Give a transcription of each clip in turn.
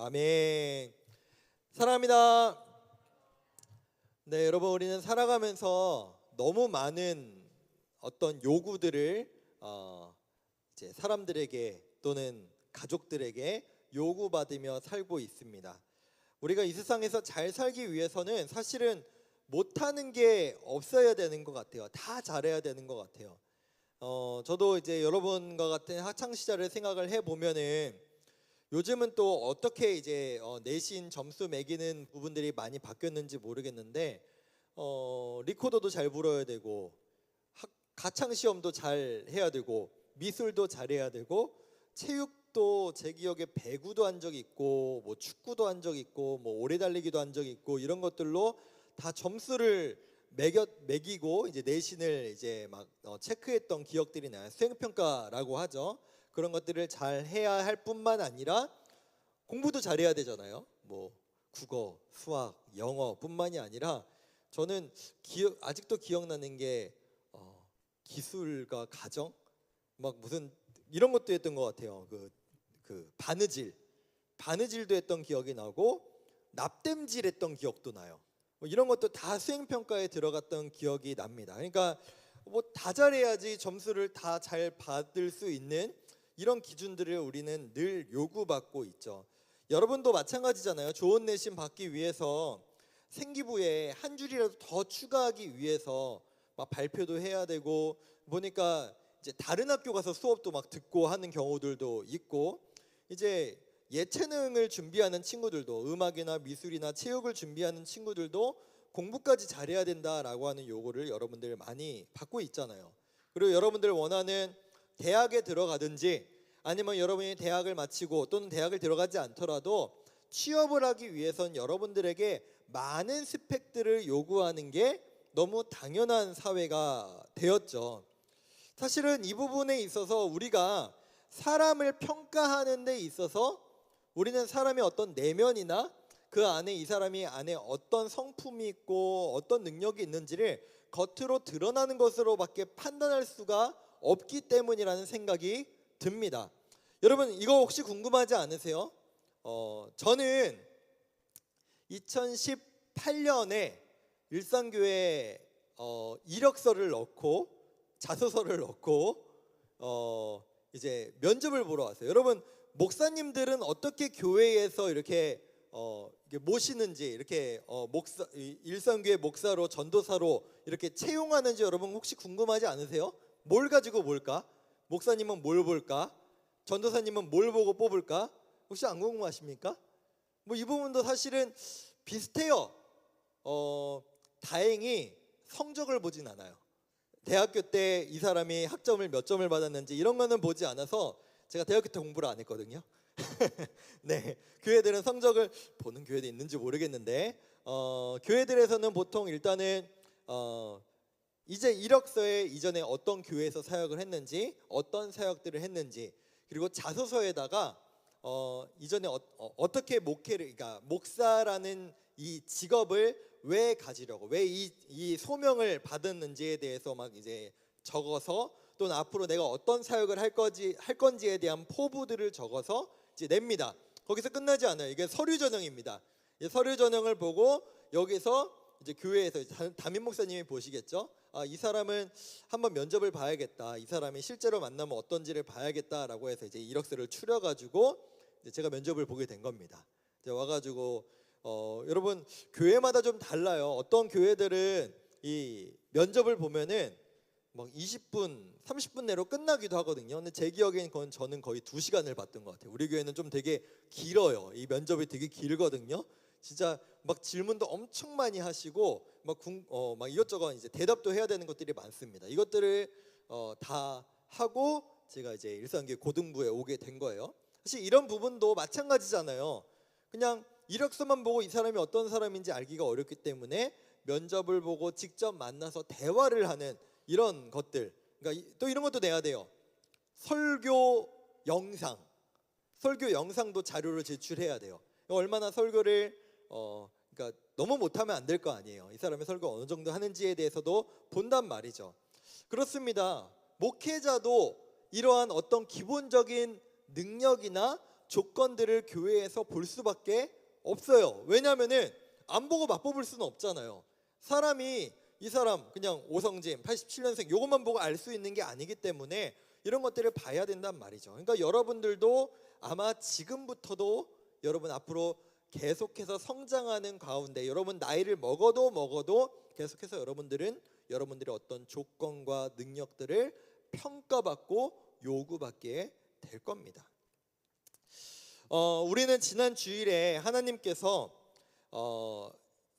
아멘. 사랑합니다. 네, 여러분, 우리는 살아가면서 너무 많은 어떤 요구들을 이제 사람들에게 또는 가족들에게 요구받으며 살고 있습니다. 우리가 이 세상에서 잘 살기 위해서는 사실은 못하는 게 없어야 되는 것 같아요. 다 잘해야 되는 것 같아요. 저도 이제 여러분과 같은 학창 시절을 생각을 해보면은 요즘은 또 어떻게 이제 내신 점수 매기는 부분들이 많이 바뀌었는지 모르겠는데 리코더도 잘 불어야 되고 가창 시험도 잘 해야 되고 미술도 잘해야 되고 체육도 제 기억에 배구도 한 적이 있고 뭐 축구도 한 적이 있고 뭐 오래 달리기도 한 적이 있고 이런 것들로 다 점수를 매기고 이제 내신을 이제 막 체크했던 기억들이 나요. 수행평가라고 하죠. 그런 것들을 잘 해야 할 뿐만 아니라 공부도 잘해야 되잖아요. 뭐 국어, 수학, 영어뿐만이 아니라 저는 아직도 기억나는 게 기술과 가정 막 무슨 이런 것도 했던 것 같아요. 그 바느질도 했던 기억이 나고 납땜질 했던 기억도 나요. 뭐 이런 것도 다 수행평가에 들어갔던 기억이 납니다. 그러니까 뭐 다 잘해야지 점수를 다 잘 받을 수 있는 이런 기준들을 우리는 늘 요구받고 있죠. 여러분도 마찬가지잖아요. 좋은 내신 받기 위해서 생기부에 한 줄이라도 더 추가하기 위해서 막 발표도 해야 되고 보니까 이제 다른 학교 가서 수업도 막 듣고 하는 경우들도 있고 이제 예체능을 준비하는 친구들도 음악이나 미술이나 체육을 준비하는 친구들도 공부까지 잘해야 된다라고 하는 요구를 여러분들 많이 받고 있잖아요. 그리고 여러분들 원하는 대학에 들어가든지 아니면 여러분이 대학을 마치고 또는 대학을 들어가지 않더라도 취업을 하기 위해선 여러분들에게 많은 스펙들을 요구하는 게 너무 당연한 사회가 되었죠. 사실은 이 부분에 있어서 우리가 사람을 평가하는 데 있어서 우리는 사람의 어떤 내면이나 그 안에 이 사람이 안에 어떤 성품이 있고 어떤 능력이 있는지를 겉으로 드러나는 것으로밖에 판단할 수가 없기 때문이라는 생각이 듭니다. 여러분 이거 혹시 궁금하지 않으세요? 저는 2018년에 일산교회 이력서를 넣고 자소서를 넣고 이제 면접을 보러 왔어요. 여러분 목사님들은 어떻게 교회에서 이렇게 모시는지 이렇게 일산교회 목사로 전도사로 이렇게 채용하는지 여러분 혹시 궁금하지 않으세요? 뭘 가지고 볼까? 목사님은 뭘 볼까? 전도사님은 뭘 보고 뽑을까? 혹시 안 궁금하십니까? 뭐 이 부분도 사실은 비슷해요. 다행히 성적을 보진 않아요. 대학교 때 이 사람이 학점을 몇 점을 받았는지 이런 거는 보지 않아서 제가 대학교 때 공부를 안 했거든요. 네, 교회들은 성적을 보는 교회도 있는지 모르겠는데 교회들에서는 보통 일단은 이제 이력서에 이전에 어떤 교회에서 사역을 했는지 어떤 사역들을 했는지 그리고 자소서에다가 이전에 어떻게 목회를 그러니까 목사라는 이 직업을 왜 가지려고 왜 이 소명을 받았는지에 대해서 막 이제 적어서 또는 앞으로 내가 어떤 사역을 할 건지에 대한 포부들을 적어서 이제 냅니다. 거기서 끝나지 않아요. 이게 서류 전형입니다. 서류 전형을 보고 여기서 이제 교회에서 담임 목사님이 보시겠죠. 이 사람은 한번 면접을 봐야겠다. 이 사람이 실제로 만나면 어떤지를 봐야겠다라고 해서 이제 이력서를 추려가지고 제가 면접을 보게 된 겁니다. 이제 와가지고 여러분 교회마다 좀 달라요. 어떤 교회들은 이 면접을 보면은 막 20분, 30분 내로 끝나기도 하거든요. 근데 제 기억엔 저는 거의 2시간을 봤던 것 같아요. 우리 교회는 좀 되게 길어요. 이 면접이 되게 길거든요. 진짜 막 질문도 엄청 많이 하시고 막 이것저것 이제 대답도 해야 되는 것들이 많습니다. 이것들을 다 하고 제가 이제 일산교회 고등부에 오게 된 거예요. 사실 이런 부분도 마찬가지잖아요. 그냥 이력서만 보고 이 사람이 어떤 사람인지 알기가 어렵기 때문에 면접을 보고 직접 만나서 대화를 하는 이런 것들. 그러니까 또 이런 것도 내야 돼요. 설교 영상도 자료로 제출해야 돼요. 얼마나 설교를 그러니까 너무 못하면 안 될 거 아니에요. 이 사람의 설교 어느 정도 하는지에 대해서도 본단 말이죠. 그렇습니다. 목회자도 이러한 어떤 기본적인 능력이나 조건들을 교회에서 볼 수밖에 없어요. 왜냐하면은 안 보고 맛보볼 수는 없잖아요. 사람이 이 사람 그냥 오성진 87년생 요것만 보고 알 수 있는 게 아니기 때문에 이런 것들을 봐야 된단 말이죠. 그러니까 여러분들도 아마 지금부터도 여러분 앞으로 계속해서 성장하는 가운데 여러분 나이를 먹어도 계속해서 여러분들은 여러분들의 어떤 조건과 능력들을 평가받고 요구받게 될 겁니다. 우리는 지난 주일에 하나님께서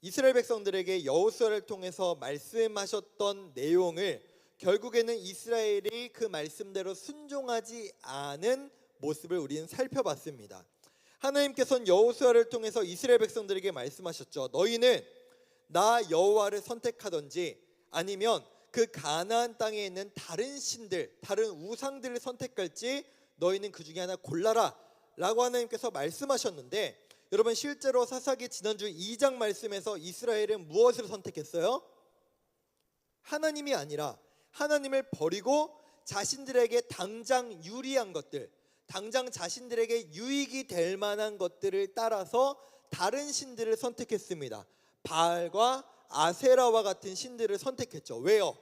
이스라엘 백성들에게 여호수아를 통해서 말씀하셨던 내용을 결국에는 이스라엘이 그 말씀대로 순종하지 않은 모습을 우리는 살펴봤습니다. 하나님께서는 여호수아를 통해서 이스라엘 백성들에게 말씀하셨죠. 너희는 나 여호와를 선택하든지 아니면 그 가나안 땅에 있는 다른 신들, 다른 우상들을 선택할지 너희는 그 중에 하나 골라라 라고 하나님께서 말씀하셨는데, 여러분 실제로 사사기 지난주 2장 말씀에서 이스라엘은 무엇을 선택했어요? 하나님이 아니라 하나님을 버리고 자신들에게 당장 유리한 것들, 당장 자신들에게 유익이 될 만한 것들을 따라서 다른 신들을 선택했습니다. 바알과 아세라와 같은 신들을 선택했죠. 왜요?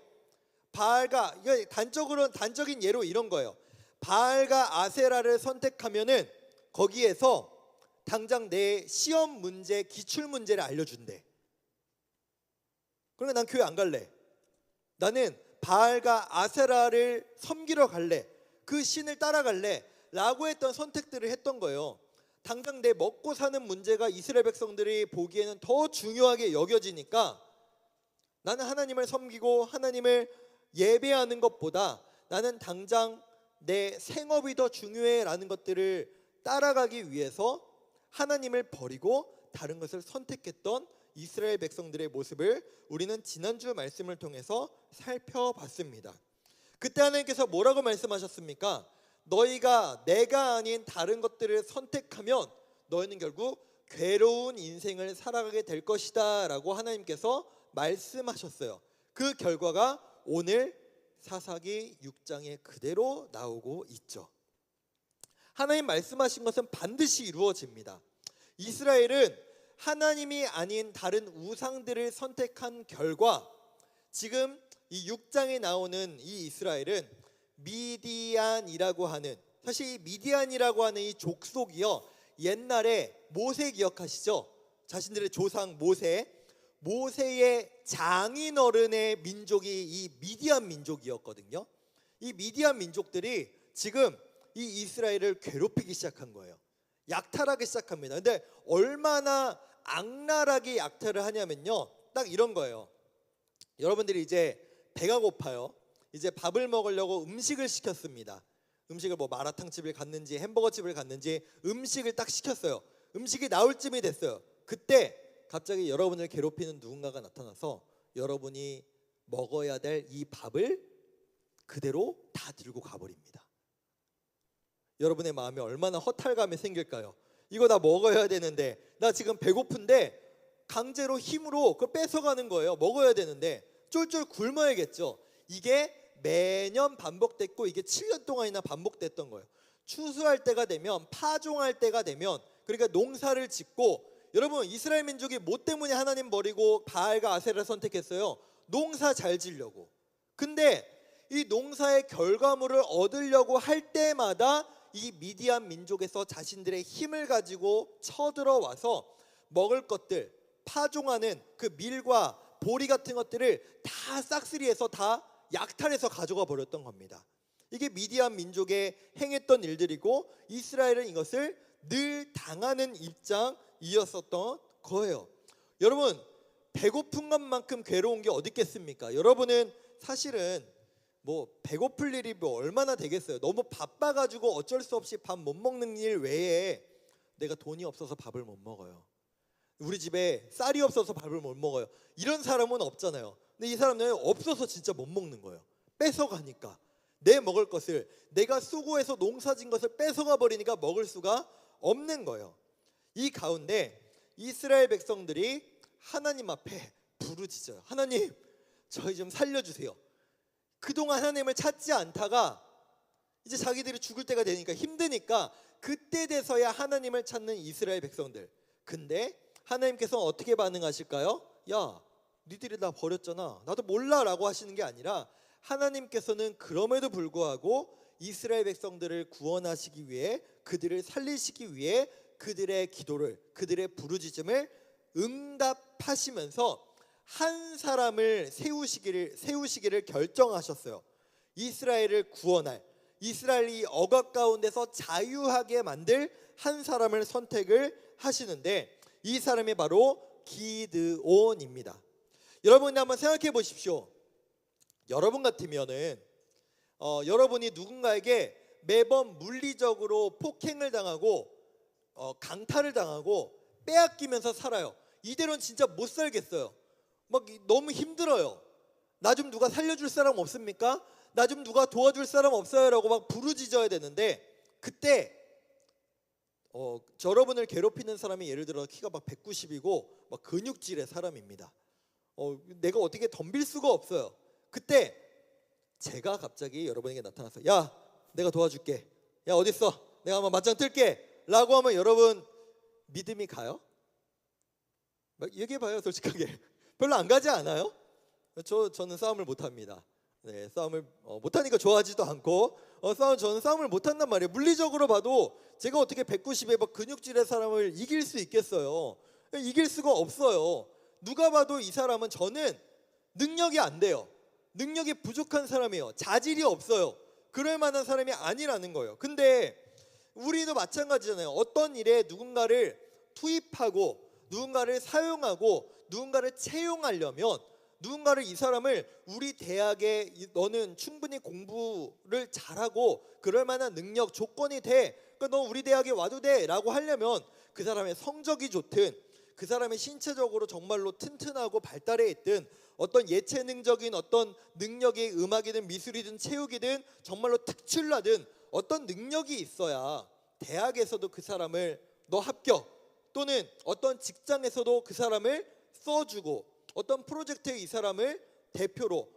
바알과, 이거 단적인 예로 이런 거예요. 바알과 아세라를 선택하면은 거기에서 당장 내 시험 문제, 기출 문제를 알려준대. 그러니까 난 교회 안 갈래. 나는 바알과 아세라를 섬기러 갈래. 그 신을 따라갈래 라고 했던 선택들을 했던 거예요. 당장 내 먹고 사는 문제가 이스라엘 백성들이 보기에는 더 중요하게 여겨지니까 나는 하나님을 섬기고 하나님을 예배하는 것보다 나는 당장 내 생업이 더 중요해 라는 것들을 따라가기 위해서 하나님을 버리고 다른 것을 선택했던 이스라엘 백성들의 모습을 우리는 지난주 말씀을 통해서 살펴봤습니다. 그때 하나님께서 뭐라고 말씀하셨습니까? 너희가 내가 아닌 다른 것들을 선택하면 너희는 결국 괴로운 인생을 살아가게 될 것이다 라고 하나님께서 말씀하셨어요. 그 결과가 오늘 사사기 6장에 그대로 나오고 있죠. 하나님 말씀하신 것은 반드시 이루어집니다. 이스라엘은 하나님이 아닌 다른 우상들을 선택한 결과 지금 이 6장에 나오는 이 이스라엘은 미디안이라고 하는, 사실 이 미디안이라고 하는 이 족속이요, 옛날에 모세 기억하시죠? 자신들의 조상 모세의 장인어른의 민족이 이 미디안 민족이었거든요. 이 미디안 민족들이 지금 이 이스라엘을 괴롭히기 시작한 거예요. 약탈하기 시작합니다. 근데 얼마나 악랄하게 약탈을 하냐면요, 딱 이런 거예요. 여러분들이 이제 배가 고파요. 이제 밥을 먹으려고 음식을 시켰습니다. 음식을 뭐 마라탕집을 갔는지 햄버거 집을 갔는지 음식을 딱 시켰어요. 음식이 나올 쯤이 됐어요. 그때 갑자기 여러분을 괴롭히는 누군가가 나타나서 여러분이 먹어야 될 이 밥을 그대로 다 들고 가버립니다. 여러분의 마음에 얼마나 허탈감이 생길까요? 이거 나 먹어야 되는데, 나 지금 배고픈데 강제로 힘으로 그걸 뺏어가는 거예요. 먹어야 되는데 쫄쫄 굶어야겠죠. 이게 매년 반복됐고 이게 7년 동안이나 반복됐던 거예요. 추수할 때가 되면, 파종할 때가 되면, 그러니까 농사를 짓고, 여러분 이스라엘 민족이 뭐 때문에 하나님 버리고 바알과 아세라를 선택했어요? 농사 잘 지려고. 근데 이 농사의 결과물을 얻으려고 할 때마다 이 미디안 민족에서 자신들의 힘을 가지고 쳐들어와서 먹을 것들, 파종하는 그 밀과 보리 같은 것들을 다 싹쓸이해서 다 약탈해서 가져가 버렸던 겁니다. 이게 미디안 민족의 행했던 일들이고 이스라엘은 이것을 늘 당하는 입장이었었던 거예요. 여러분, 배고픈 것만큼 괴로운 게 어디 있겠습니까? 여러분은 사실은 뭐 배고플 일이 뭐 얼마나 되겠어요. 너무 바빠가지고 어쩔 수 없이 밥 못 먹는 일 외에 내가 돈이 없어서 밥을 못 먹어요. 우리 집에 쌀이 없어서 밥을 못 먹어요. 이런 사람은 없잖아요. 근데 이 사람은 없어서 진짜 못 먹는 거예요. 뺏어가니까. 내 먹을 것을, 내가 수고해서 농사진 것을 뺏어가 버리니까 먹을 수가 없는 거예요. 이 가운데 이스라엘 백성들이 하나님 앞에 부르짖어요. 하나님, 저희 좀 살려주세요. 그동안 하나님을 찾지 않다가 이제 자기들이 죽을 때가 되니까 힘드니까 그때 돼서야 하나님을 찾는 이스라엘 백성들. 근데 하나님께서 어떻게 반응하실까요? 야, 니들이 나 버렸잖아, 나도 몰라 라고 하시는 게 아니라 하나님께서는 그럼에도 불구하고 이스라엘 백성들을 구원하시기 위해, 그들을 살리시기 위해 그들의 기도를, 그들의 부르짖음을 응답하시면서 한 사람을 세우시기를 결정하셨어요. 이스라엘을 구원할, 이스라엘이 억압 가운데서 자유하게 만들 한 사람을 선택을 하시는데, 이 사람이 바로 기드온입니다. 여러분이 한번 생각해 보십시오. 여러분 같으면은 여러분이 누군가에게 매번 물리적으로 폭행을 당하고 강탈을 당하고 빼앗기면서 살아요. 이대로는 진짜 못 살겠어요. 막 너무 힘들어요. 나 좀 누가 살려줄 사람 없습니까? 나 좀 누가 도와줄 사람 없어요? 라고 막 부르짖어야 되는데, 그때 여러분을 괴롭히는 사람이 예를 들어 키가 막 190이고 막 근육질의 사람입니다. 내가 어떻게 덤빌 수가 없어요. 그때 제가 갑자기 여러분에게 나타나서 야, 내가 도와줄게, 야 어딨어, 내가 한번 맞짱 뜰게 라고 하면 여러분 믿음이 가요? 막 얘기해봐요. 솔직하게 별로 안 가지 않아요? 저는 싸움을 못합니다. 네, 싸움을 못하니까 좋아하지도 않고 저는 싸움을 못한단 말이에요. 물리적으로 봐도 제가 어떻게 190에 막 근육질의 사람을 이길 수 있겠어요? 이길 수가 없어요. 누가 봐도 이 사람은, 저는 능력이 안 돼요. 능력이 부족한 사람이에요. 자질이 없어요. 그럴 만한 사람이 아니라는 거예요. 근데 우리도 마찬가지잖아요. 어떤 일에 누군가를 투입하고 누군가를 사용하고 누군가를 채용하려면, 누군가를, 이 사람을 우리 대학에 너는 충분히 공부를 잘하고 그럴 만한 능력 조건이 돼, 그러니까 너 우리 대학에 와도 돼 라고 하려면 그 사람의 성적이 좋든, 그 사람의 신체적으로 정말로 튼튼하고 발달해 있든, 어떤 예체능적인 어떤 능력이 음악이든 미술이든 체육이든 정말로 특출나든 어떤 능력이 있어야 대학에서도 그 사람을 너 합격, 또는 어떤 직장에서도 그 사람을 써주고 어떤 프로젝트에 이 사람을 대표로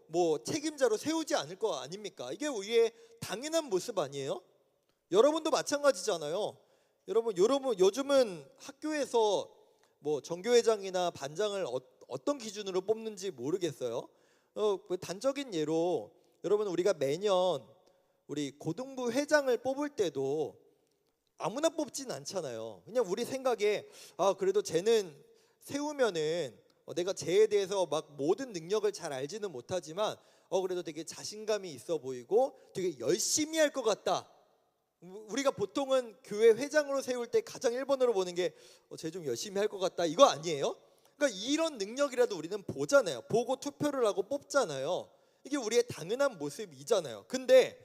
책임자로 세우지 않을 거 아닙니까? 이게 우리의 당연한 모습 아니에요? 여러분도 마찬가지잖아요. 여러분 요즘은 학교에서 정교회장이나 반장을 어떤 기준으로 뽑는지 모르겠어요. 단적인 예로 여러분, 우리가 매년 우리 고등부 회장을 뽑을 때도 아무나 뽑진 않잖아요. 그냥 우리 생각에 그래도 쟤는 세우면은 내가 쟤에 대해서 막 모든 능력을 잘 알지는 못하지만 그래도 되게 자신감이 있어 보이고 되게 열심히 할 것 같다. 우리가 보통은 교회 회장으로 세울 때 가장 1번으로 보는 게 쟤 좀 열심히 할 것 같다, 이거 아니에요? 그러니까 이런 능력이라도 우리는 보잖아요. 보고 투표를 하고 뽑잖아요. 이게 우리의 당연한 모습이잖아요. 근데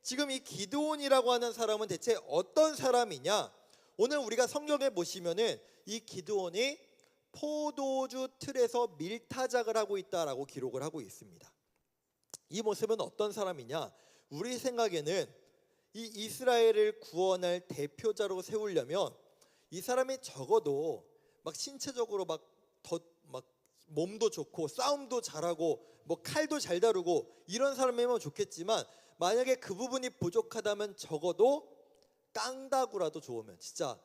지금 이 기드온이라고 하는 사람은 대체 어떤 사람이냐? 오늘 우리가 성경에 보시면은 이 기드온이 포도주 틀에서 밀타작을 하고 있다라고 기록을 하고 있습니다. 이 모습은 어떤 사람이냐? 우리 생각에는 이 이스라엘을 구원할 대표자로 세우려면 이 사람이 적어도 막 신체적으로 막 몸도 좋고 싸움도 잘하고 칼도 잘 다루고 이런 사람이면 좋겠지만, 만약에 그 부분이 부족하다면 적어도 깡다구라도 좋으면, 진짜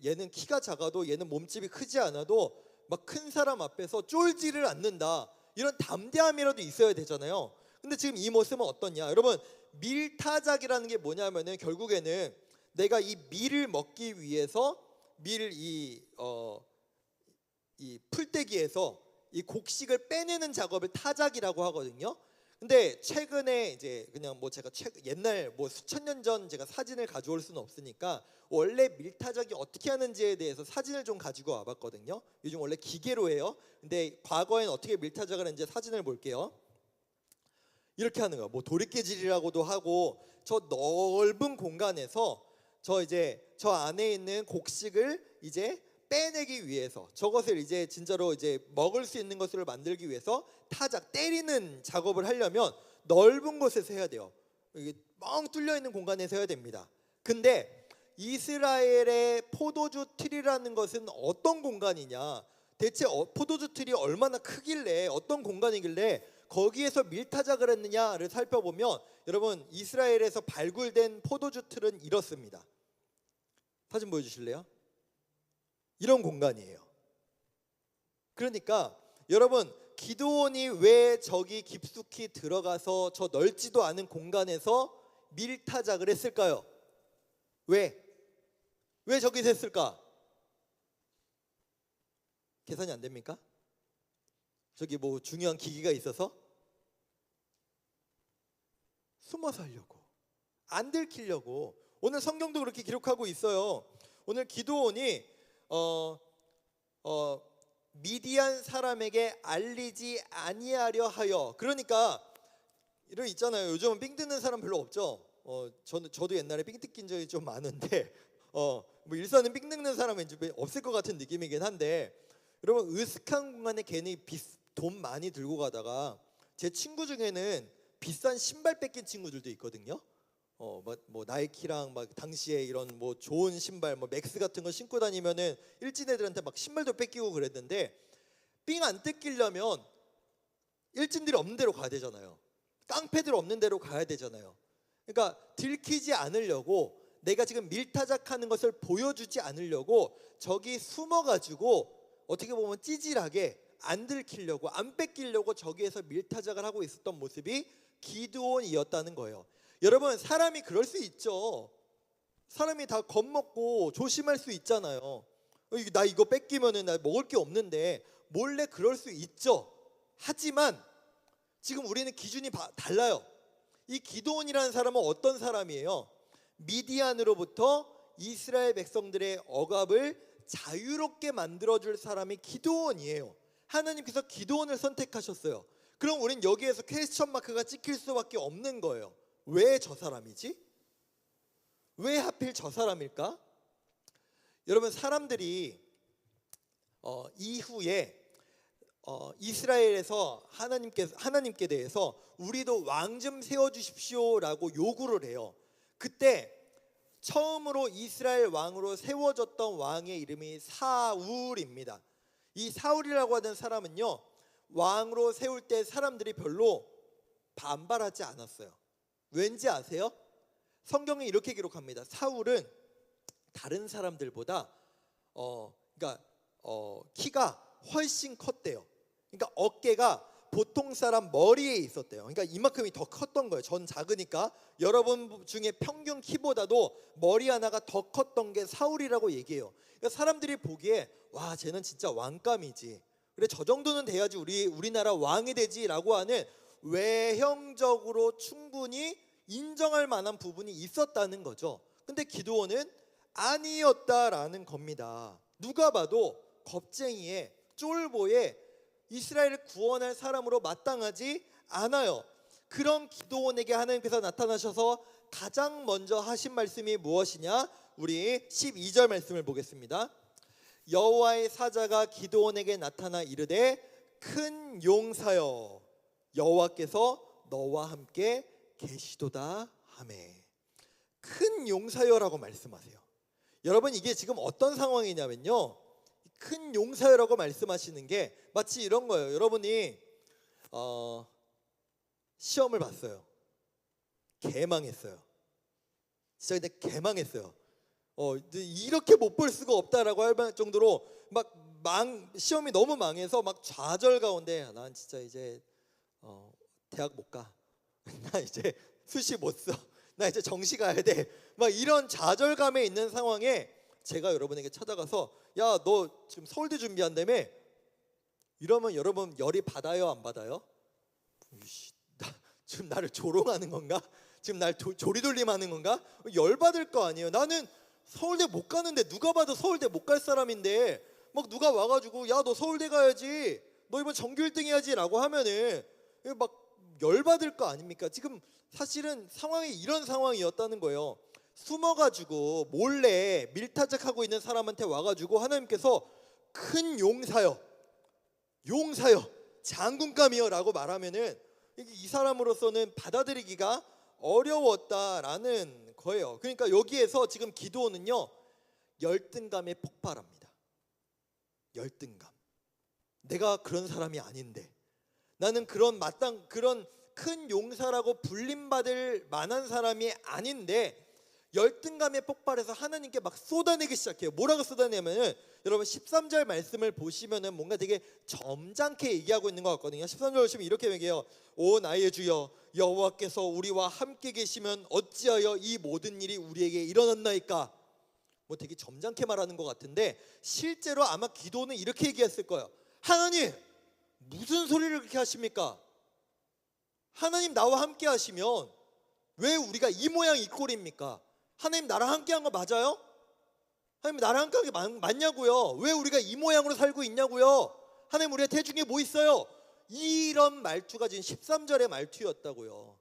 얘는 키가 작아도 얘는 몸집이 크지 않아도 막 큰 사람 앞에서 쫄지를 않는다, 이런 담대함이라도 있어야 되잖아요. 근데 지금 이 모습은 어떠냐? 여러분, 밀타작이라는 게 뭐냐면은 결국에는 내가 이 밀을 먹기 위해서 이 풀떼기에서 이 곡식을 빼내는 작업을 타작이라고 하거든요. 근데 최근에 이제 그냥 제가 옛날 수천 년 전 제가 사진을 가져올 수는 없으니까 원래 밀타작이 어떻게 하는지에 대해서 사진을 좀 가지고 와봤거든요. 요즘 원래 기계로 해요. 근데 과거엔 어떻게 밀타작을 했는지 사진을 볼게요. 이렇게 하는 거예요. 도리깨질이라고도 하고, 저 넓은 공간에서 저 안에 있는 곡식을 이제 빼내기 위해서, 저것을 이제 진짜로 이제 먹을 수 있는 것을 만들기 위해서 타작, 때리는 작업을 하려면 넓은 곳에서 해야 돼요. 이게 뻥 뚫려 있는 공간에서 해야 됩니다. 근데 이스라엘의 포도주 틀이라는 것은 어떤 공간이냐? 대체 포도주 틀이 얼마나 크길래, 어떤 공간이길래 거기에서 밀타작을 했느냐를 살펴보면, 여러분, 이스라엘에서 발굴된 포도주 틀은 이렇습니다. 사진 보여주실래요? 이런 공간이에요. 그러니까 여러분, 기드온이 왜 저기 깊숙이 들어가서 저 넓지도 않은 공간에서 밀타작을 했을까요? 왜? 왜 저기서 했을까? 계산이 안 됩니까? 저기 뭐 중요한 기기가 있어서? 숨어서 하려고, 안 들키려고. 오늘 성경도 그렇게 기록하고 있어요. 오늘 기드온이 미디안 사람에게 알리지 아니하려 하여, 그러니까 이런 있잖아요. 요즘은 삥 뜯는 사람 별로 없죠. 저도 옛날에 삥 뜯긴 적이 좀 많은데 뭐 일산은 삥 뜯는 사람은 이제 없을 것 같은 느낌이긴 한데, 여러분 으슥한 공간에 괜히 돈 많이 들고 가다가, 제 친구 중에는 비싼 신발 뺏긴 친구들도 있거든요. 뭐 나이키랑 막 당시에 이런 뭐 좋은 신발, 뭐 맥스 같은 거 신고 다니면은 일진 애들한테 막 신발도 뺏기고 그랬는데, 삥 안 뜯기려면 일진들이 없는 데로 가야 되잖아요. 깡패들 없는 데로 가야 되잖아요. 그러니까 들키지 않으려고, 내가 지금 밀타작하는 것을 보여주지 않으려고 저기 숨어가지고, 어떻게 보면 찌질하게 안 들키려고, 안 뺏기려고 저기에서 밀타작을 하고 있었던 모습이 기드온이었다는 거예요. 여러분, 사람이 그럴 수 있죠. 사람이 다 겁먹고 조심할 수 있잖아요. 나 이거 뺏기면은 나 먹을 게 없는데 몰래 그럴 수 있죠. 하지만 지금 우리는 기준이 달라요. 이 기드온이라는 사람은 어떤 사람이에요? 미디안으로부터 이스라엘 백성들의 억압을 자유롭게 만들어줄 사람이 기드온이에요. 하나님께서 기드온을 선택하셨어요. 그럼 우린 여기에서 퀘스천 마크가 찍힐 수밖에 없는 거예요. 왜 저 사람이지? 왜 하필 저 사람일까? 여러분, 사람들이 이후에 이스라엘에서 하나님께 대해서 우리도 왕 좀 세워주십시오라고 요구를 해요. 그때 처음으로 이스라엘 왕으로 세워졌던 왕의 이름이 사울입니다. 이 사울이라고 하는 사람은요, 왕으로 세울 때 사람들이 별로 반발하지 않았어요. 왠지 아세요? 성경에 이렇게 기록합니다. 사울은 다른 사람들보다 그러니까 키가 훨씬 컸대요. 그러니까 어깨가 보통 사람 머리에 있었대요. 그러니까 이만큼이 더 컸던 거예요. 전 작으니까 여러분 중에 평균 키보다도 머리 하나가 더 컸던 게 사울이라고 얘기해요. 그러니까 사람들이 보기에 와, 쟤는 진짜 왕감이지. 그래, 저 정도는 돼야지 우리나라 왕이 되지라고 하는 외형적으로 충분히 인정할 만한 부분이 있었다는 거죠. 근데 기드온은 아니었다라는 겁니다. 누가 봐도 겁쟁이에 쫄보에 이스라엘을 구원할 사람으로 마땅하지 않아요. 그런 기드온에게 하나님께서 나타나셔서 가장 먼저 하신 말씀이 무엇이냐? 우리 12절 말씀을 보겠습니다. 여호와의 사자가 기드온에게 나타나 이르되 큰 용사여, 여호와께서 너와 함께 계시도다 하매. 큰 용사여라고 말씀하세요. 여러분, 이게 지금 어떤 상황이냐면요, 큰 용사여라고 말씀하시는 게 마치 이런 거예요. 여러분이 시험을 봤어요. 개망했어요. 진짜 근데 개망했어요. 이렇게 못 볼 수가 없다라고 할 정도로 막 시험이 너무 망해서 막 좌절 가운데, 난 진짜 이제 대학 못 가. 나 이제 수시 못 써. 나 이제 정시 가야 돼. 막 이런 좌절감에 있는 상황에 제가 여러분에게 찾아가서, 야, 너 지금 서울대 준비한다며? 이러면 여러분 열이 받아요, 안 받아요? 지금 나를 조롱하는 건가? 지금 날 조리돌림하는 건가? 열 받을 거 아니에요. 나는 서울대 못 가는데, 누가 봐도 서울대 못 갈 사람인데 막 누가 와가지고 야, 너 서울대 가야지, 너 이번 전교 1등 해야지라고 하면은 막 열 받을 거 아닙니까? 지금 사실은 상황이 이런 상황이었다는 거예요. 숨어가지고 몰래 밀타작하고 있는 사람한테 와가지고 하나님께서 큰 용사여, 장군감이여 라고 말하면은 이 사람으로서는 받아들이기가 어려웠다라는 거예요. 그러니까 여기에서 지금 기드온은요, 열등감에 폭발합니다. 열등감. 내가 그런 사람이 아닌데, 나는 그런 큰 용사라고 불림받을 만한 사람이 아닌데, 열등감에 폭발해서 하나님께 막 쏟아내기 시작해요. 뭐라고 쏟아내냐면은 여러분 13절 말씀을 보시면은 뭔가 되게 점잖게 얘기하고 있는 것 같거든요. 13절 보시면 이렇게 얘기해요. 오 나의 주여 여호와께서 우리와 함께 계시면 어찌하여 이 모든 일이 우리에게 일어났나이까. 뭐 되게 점잖게 말하는 것 같은데 실제로 아마 기도는 이렇게 얘기했을 거예요. 하나님 무슨 소리를 그렇게 하십니까? 하나님 나와 함께 하시면 왜 우리가 이 모양 이 꼴입니까? 하나님 나랑 함께 한 거 맞아요? 하나님 나랑 함께 한 게 맞냐고요? 왜 우리가 이 모양으로 살고 있냐고요? 하나님 우리가 태중에 뭐 있어요? 이런 말투가 지금 13절의 말투였다고요.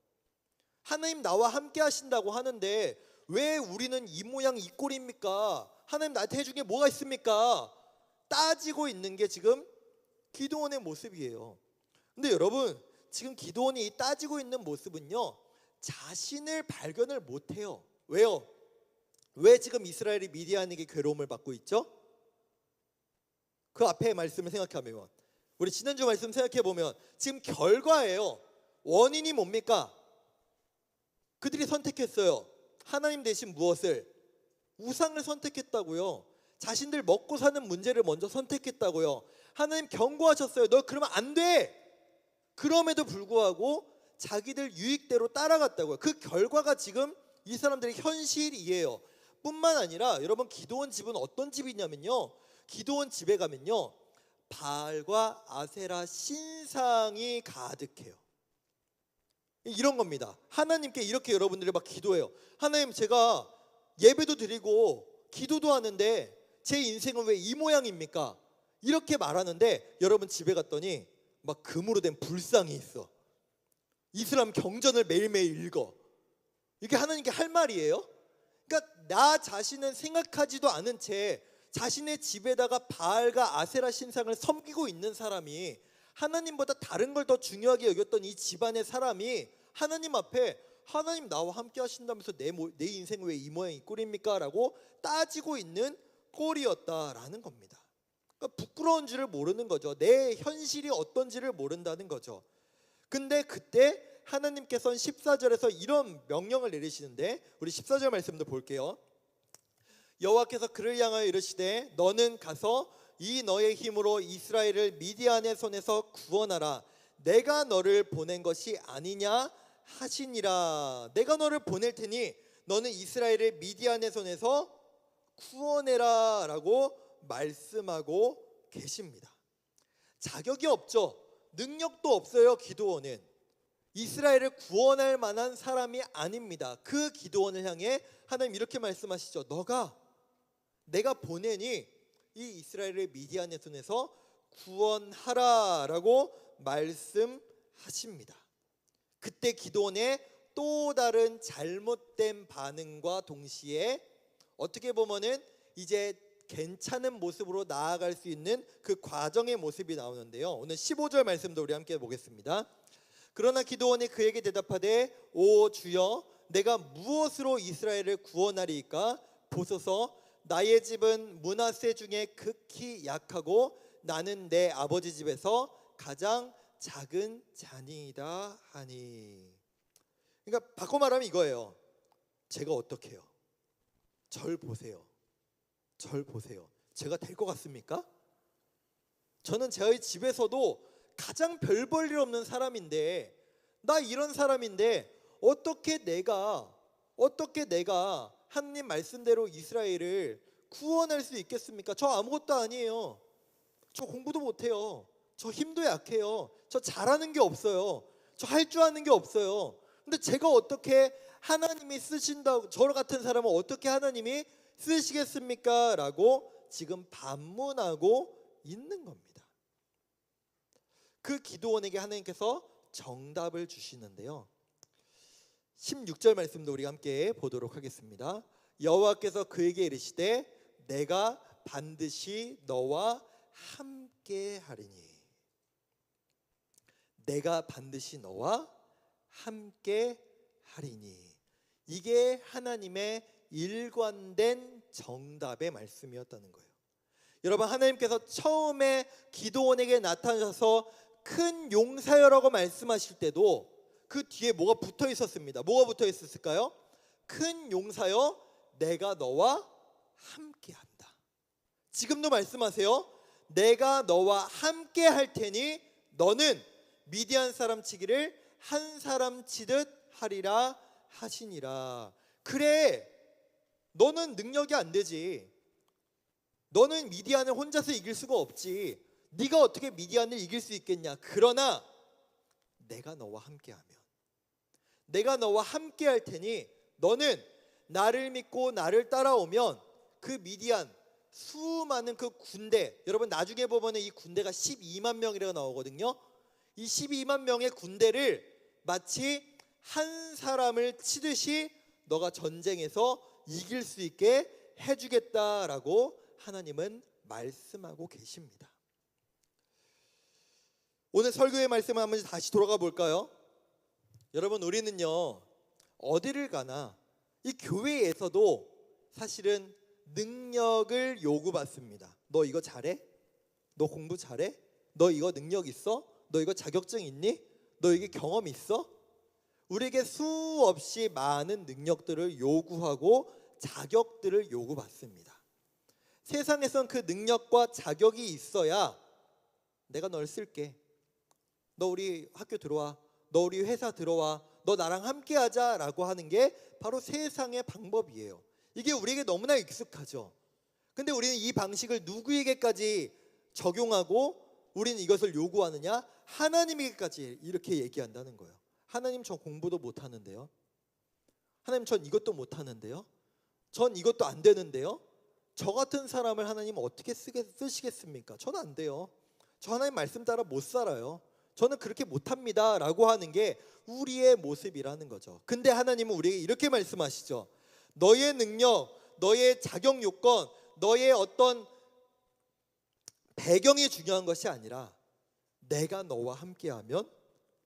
하나님 나와 함께 하신다고 하는데 왜 우리는 이 모양 이 꼴입니까? 하나님 나 태중에 뭐가 있습니까? 따지고 있는 게 지금 기도원의 모습이에요. 근데 여러분 지금 기도원이 따지고 있는 모습은요 자신을 발견을 못해요. 왜요? 왜 지금 이스라엘이 미디안에게 괴로움을 받고 있죠? 그 앞에 말씀을 생각하면 우리 지난주 말씀 생각해보면 지금 결과예요. 원인이 뭡니까? 그들이 선택했어요. 하나님 대신 무엇을? 우상을 선택했다고요. 자신들 먹고 사는 문제를 먼저 선택했다고요. 하나님 경고하셨어요. 너 그러면 안 돼. 그럼에도 불구하고 자기들 유익대로 따라갔다고요. 그 결과가 지금 이 사람들의 현실이에요. 뿐만 아니라 여러분 기드온 집은 어떤 집이냐면요. 기드온 집에 가면요. 바알과 아세라 신상이 가득해요. 이런 겁니다. 하나님께 이렇게 여러분들이 막 기도해요. 하나님 제가 예배도 드리고 기도도 하는데 제 인생은 왜 이 모양입니까? 이렇게 말하는데 여러분 집에 갔더니 막 금으로 된 불상이 있어. 이슬람 경전을 매일매일 읽어. 이게 하나님께 할 말이에요? 그러니까 나 자신은 생각하지도 않은 채 자신의 집에다가 바알과 아세라 신상을 섬기고 있는 사람이 하나님보다 다른 걸 더 중요하게 여겼던 이 집안의 사람이 하나님 앞에 하나님 나와 함께 하신다면서 내 인생 왜 이 모양 이 꼴입니까? 라고 따지고 있는 꼴이었다라는 겁니다. 그러니까 부끄러운 줄을 모르는 거죠. 내 현실이 어떤지를 모른다는 거죠. 근데 그때 하나님께서는 14절에서 이런 명령을 내리시는데 우리 14절 말씀도 볼게요. 여호와께서 그를 향하여 이르시되 너는 가서 이 너의 힘으로 이스라엘을 미디안의 손에서 구원하라. 내가 너를 보낸 것이 아니냐 하시니라. 내가 너를 보낼 테니 너는 이스라엘을 미디안의 손에서 구원해라 라고 말씀하고 계십니다. 자격이 없죠. 능력도 없어요. 기드온은 이스라엘을 구원할 만한 사람이 아닙니다. 그 기드온을 향해 하나님 이렇게 말씀하시죠. 내가 보내니 이 이스라엘을 미디안의 손에서 구원하라 라고 말씀하십니다. 그때 기드온의 또 다른 잘못된 반응과 동시에 어떻게 보면은 이제 괜찮은 모습으로 나아갈 수 있는 그 과정의 모습이 나오는데요. 오늘 15절 말씀도 우리 함께 보겠습니다. 그러나 기드온이 그에게 대답하되 오 주여 내가 무엇으로 이스라엘을 구원하리이까? 보소서 나의 집은 므낫세 중에 극히 약하고 나는 내 아버지 집에서 가장 작은 자니이다 하니. 그러니까 바꿔 말하면 이거예요. 제가 어떻게 해요? 절 보세요. 제가 될 것 같습니까? 저는 저희 집에서도 가장 별 볼 일 없는 사람인데 나 이런 사람인데 어떻게 내가 하나님 말씀대로 이스라엘을 구원할 수 있겠습니까? 저 아무것도 아니에요. 저 공부도 못해요. 저 힘도 약해요. 저 잘하는 게 없어요. 저 할 줄 아는 게 없어요. 근데 제가 어떻게 하나님이 쓰신다고 저 같은 사람은 어떻게 하나님이 쓰시겠습니까? 라고 지금 반문하고 있는 겁니다. 그 기드온에게 하나님께서 정답을 주시는데요. 16절 말씀도 우리 함께 보도록 하겠습니다. 여호와께서 그에게 이르시되 내가 반드시 너와 함께 하리니. 내가 반드시 너와 함께 하리니. 이게 하나님의 일관된 정답의 말씀이었다는 거예요. 여러분 하나님께서 처음에 기드온에게 나타나셔서 큰 용사여라고 말씀하실 때도 그 뒤에 뭐가 붙어 있었습니다. 뭐가 붙어 있었을까요? 큰 용사여 내가 너와 함께한다. 지금도 말씀하세요. 내가 너와 함께 할 테니 너는 미디안 사람 치기를 한 사람 치듯 하리라 하시니라. 그래, 너는 능력이 안 되지. 너는 미디안을 혼자서 이길 수가 없지. 네가 어떻게 미디안을 이길 수 있겠냐. 그러나 내가 너와 함께하면, 내가 너와 함께 할 테니 너는 나를 믿고 나를 따라오면 그 미디안 수많은 그 군대, 여러분 나중에 보면 이 군대가 12만 명이라고 나오거든요. 이 12만 명의 군대를 마치 한 사람을 치듯이 너가 전쟁에서 이길 수 있게 해주겠다라고 하나님은 말씀하고 계십니다. 오늘 설교의 말씀을 한번 다시 돌아가 볼까요? 여러분, 우리는요 어디를 가나 이 교회에서도 사실은 능력을 요구받습니다. 너 이거 잘해? 너 공부 잘해? 너 이거 능력 있어? 너 이거 자격증 있니? 너 이게 경험 있어? 우리에게 수없이 많은 능력들을 요구하고 자격들을 요구받습니다. 세상에선 그 능력과 자격이 있어야 내가 널 쓸게. 너 우리 학교 들어와. 너 우리 회사 들어와. 너 나랑 함께 하자라고 하는 게 바로 세상의 방법이에요. 이게 우리에게 너무나 익숙하죠. 근데 우리는 이 방식을 누구에게까지 적용하고 우리는 이것을 요구하느냐? 하나님에게까지 이렇게 얘기한다는 거예요. 하나님, 저 공부도 못하는데요. 하나님, 전 이것도 못하는데요. 전 이것도 안 되는데요. 저 같은 사람을 하나님 어떻게 쓰시겠습니까? 저는 안 돼요. 저 하나님 말씀 따라 못 살아요. 저는 그렇게 못합니다 라고 하는 게 우리의 모습이라는 거죠. 근데 하나님은 우리에게 이렇게 말씀하시죠. 너의 능력, 너의 자격 요건, 너의 어떤 배경이 중요한 것이 아니라 내가 너와 함께하면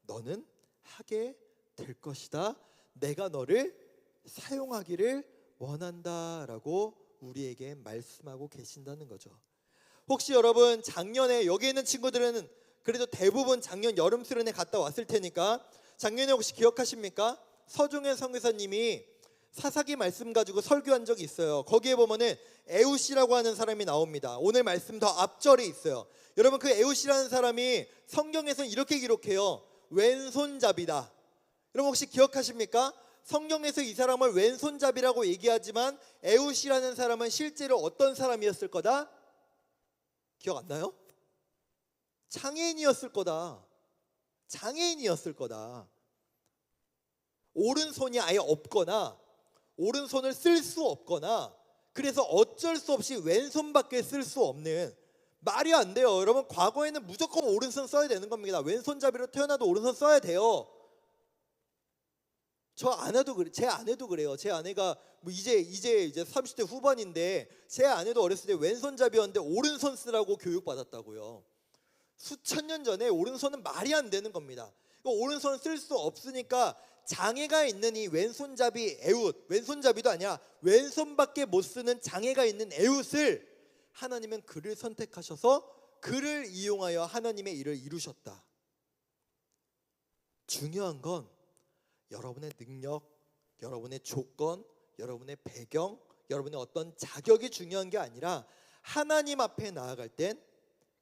너는 하게 될 것이다. 내가 너를 사용하기를 원한다라고 우리에게 말씀하고 계신다는 거죠. 혹시 여러분 작년에 여기 있는 친구들은 그래도 대부분 작년 여름 수련회 갔다 왔을 테니까 작년에 혹시 기억하십니까? 서종현 선교사님이 사사기 말씀 가지고 설교한 적이 있어요. 거기에 보면은 에웃이라고 하는 사람이 나옵니다. 오늘 말씀 더 앞절에 있어요. 여러분, 그 에웃이라는 사람이 성경에서는 이렇게 기록해요. 왼손잡이다. 여러분 혹시 기억하십니까? 성경에서 이 사람을 왼손잡이라고 얘기하지만 에웃이라는 사람은 실제로 어떤 사람이었을 거다? 기억 안 나요? 장애인이었을 거다. 장애인이었을 거다. 오른손이 아예 없거나 오른손을 쓸 수 없거나 그래서 어쩔 수 없이 왼손밖에 쓸 수 없는, 말이 안 돼요. 여러분, 과거에는 무조건 오른손 써야 되는 겁니다. 왼손잡이로 태어나도 오른손 써야 돼요. 저 아내도 그래. 제 아내도 그래요. 제 아내가 뭐 이제 30대 후반인데 제 아내도 어렸을 때 왼손잡이였는데 오른손 쓰라고 교육받았다고요. 수천 년 전에 오른손은 말이 안 되는 겁니다. 오른손 쓸 수 없으니까 장애가 있는 이 왼손잡이 에웃, 왼손잡이도 아니야, 왼손밖에 못 쓰는 장애가 있는 에웃을 하나님은 그를 선택하셔서 그를 이용하여 하나님의 일을 이루셨다. 중요한 건 여러분의 능력, 여러분의 조건, 여러분의 배경, 여러분의 어떤 자격이 중요한 게 아니라 하나님 앞에 나아갈 땐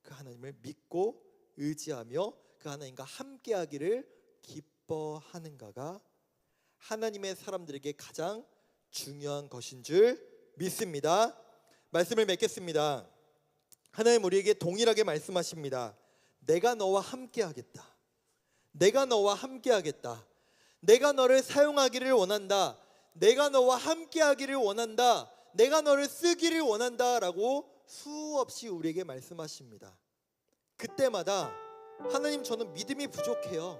그 하나님을 믿고 의지하며 그 하나님과 함께하기를 기뻐하는가가 하나님의 사람들에게 가장 중요한 것인 줄 믿습니다. 말씀을 맺겠습니다. 하나님 우리에게 동일하게 말씀하십니다. 내가 너와 함께하겠다. 내가 너와 함께하겠다. 내가 너를 사용하기를 원한다. 내가 너와 함께하기를 원한다. 내가 너를 쓰기를 원한다라고 수없이 우리에게 말씀하십니다. 그때마다 하나님, 저는 믿음이 부족해요.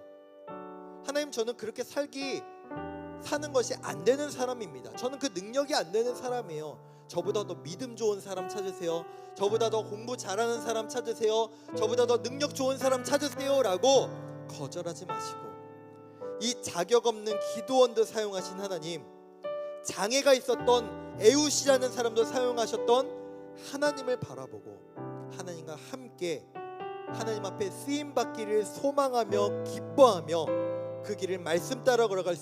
하나님, 저는 그렇게 사는 것이 안 되는 사람입니다. 저는 그 능력이 안 되는 사람이에요. 저보다 더 믿음 좋은 사람 찾으세요. 저보다 더 공부 잘하는 사람 찾으세요. 저보다 더 능력 좋은 사람 찾으세요 라고 거절하지 마시고, 이 자격 없는 기도원도 사용하신 하나님, 장애가 있었던 에웃이라는 사람도 사용하셨던 하나님을 바라보고 하나님과 함께 하나님 앞에 쓰임받기를 소망하며 기뻐하며 그 길을 말씀 따라 걸어갈 수